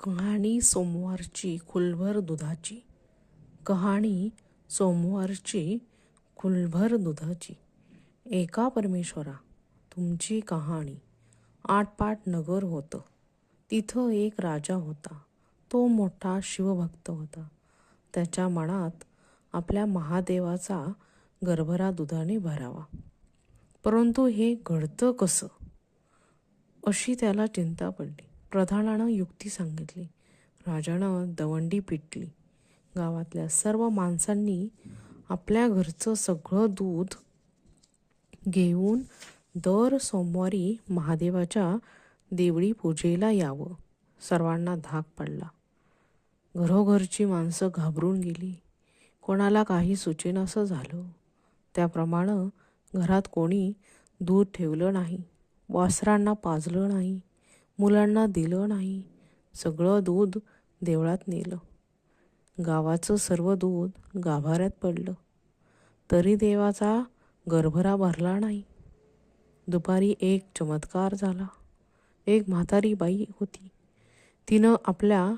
कहाणी सोमवारची खुलभर दुधाची. कहाणी सोमवारची खुलभर दुधाची. एका परमेश्वरा, तुमची कहाणी. आटपाट नगर होतं. तिथं एक राजा होता. तो मोठा शिवभक्त होता. त्याच्या मनात आपल्या महादेवाचा गरभरा दुधाने भरावा. परंतु हे घडतं कसं, अशी त्याला चिंता पडली. प्रधानानं युक्ती सांगितली. राजानं दवंडी पिटली. गावातल्या सर्व माणसांनी आपल्या घरचं सगळं दूध घेऊन दर सोमवारी महादेवाच्या देवळी पूजेला यावं. सर्वांना धाक पडला. घरोघरची माणसं घाबरून गेली. कोणाला काही सुचेनासं झालं. त्याप्रमाणे घरात कोणी दूध ठेवलं नाही, वासरांना पाजलं नाही, मुलांना दिलं नाही. सगळं दूध देवळात नेलं. गावाचं सर्व दूध गाभाऱ्यात पडलं. तरी देवाचा गरभरा भरला नाही. दुपारी एक चमत्कार झाला. एक म्हातारी बाई होती. तिनं आपल्या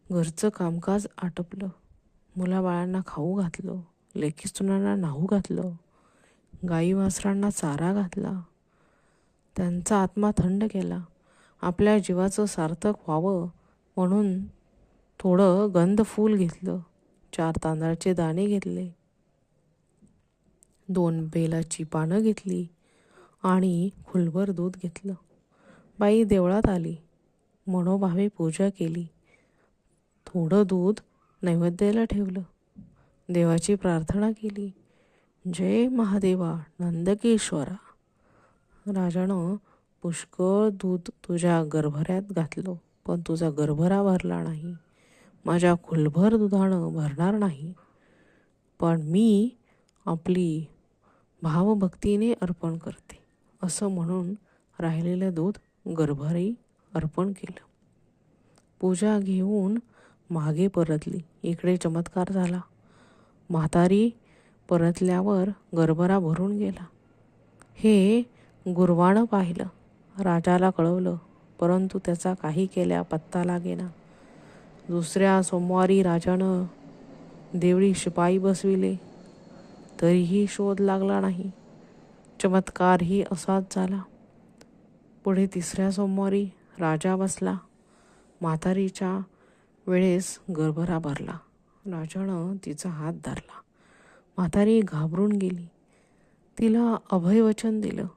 घरचं कामकाज आटपलं. मुलाबाळांना खाऊ घातलं, लेकीसुनांना न्हाऊ घातलं, गाई वासरांना चारा घातला. त्यांचा आत्मा थंड केला. आपल्या जीवाचं सार्थक व्हावं म्हणून थोडं गंध फूल घेतलं, 4 तांदळाचे दाणे घेतले, 2 बेलाची पानं घेतली आणि खुलभर दूध घेतलं. बाई देवळात आली, मनोभावे पूजा केली. थोडं दूध नैवेद्याला ठेवलं. देवाची प्रार्थना केली. जय महादेवा नंदकेश्वरा. राजानं पुष्कळ दूध तुझ्या गरभऱ्यात घातलं, पण तुझा गरभरा भरला नाही. माझ्या खुलभर दुधानं भरणार नाही, पण मी आपली भावभक्तीने अर्पण करते, असं म्हणून राहिलेलं दूध गरभरी अर्पण केलं. पूजा घेऊन मागे परतली. इकडे चमत्कार झाला. म्हातारी परतल्यावर गरभरा भरून गेला. हे गुरवानं पाहिलं. राजाला कळवलं, परंतु त्याचा काही केल्या पत्ता लागेना. दुसऱ्या सोमवारी राजानं देवळी शिपाई बसविले, तरीही शोध लागला नाही. चमत्कारही असाच झाला. पुढे तिसऱ्या सोमवारी राजा बसला. म्हातारीच्या वेळेस गरभरा भरला. राजानं तिचा हात धरला. म्हातारी घाबरून गेली. तिला अभयवचन दिलं.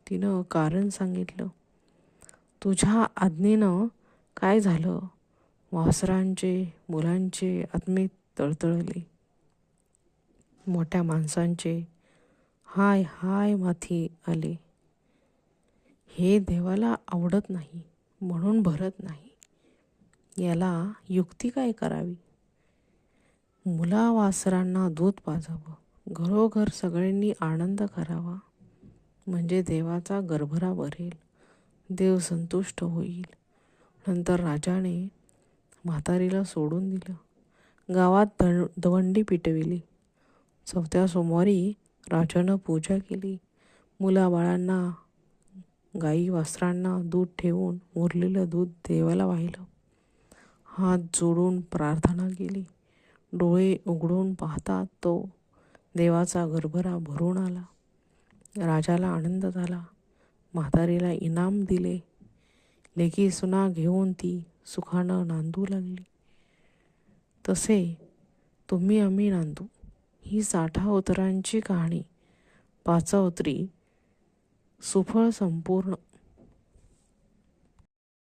तिनं कारण सांगितलं. तुझ्या आज्ञेनं काय झालं? वासरांचे, मुलांचे आत्मे तळतळले. मोठ्या माणसांचे हाय हाय माथी आले. हे देवाला आवडत नाही म्हणून भरत नाही. याला युक्ती काय करावी? मुलावासरांना दूध पाजावं, घरोघर सगळ्यांनी आनंद करावा, म्हणजे देवाचा गरभरा भरेल, देव संतुष्ट होईल. नंतर राजाने म्हातारीला सोडून दिलं. गावात दवंडी पिटविली. 4थ्या सोमवारी राजानं पूजा केली. मुलाबाळांना, गाई वासरांना दूध ठेवून उरलेलं दूध देवाला वाहिलं. हात जोडून प्रार्थना केली. डोळे उघडून पाहता तो देवाचा गरभरा भरून आला. राजाला आनंद झाला. म्हातारीला इनाम दिले. लेकी सुना घेऊन ती सुखानं नांदू लागली. तसे तुम्ही आम्ही नांदू, ही 60 अवतारांची कहाणी 5 अवतारी सुफळ संपूर्ण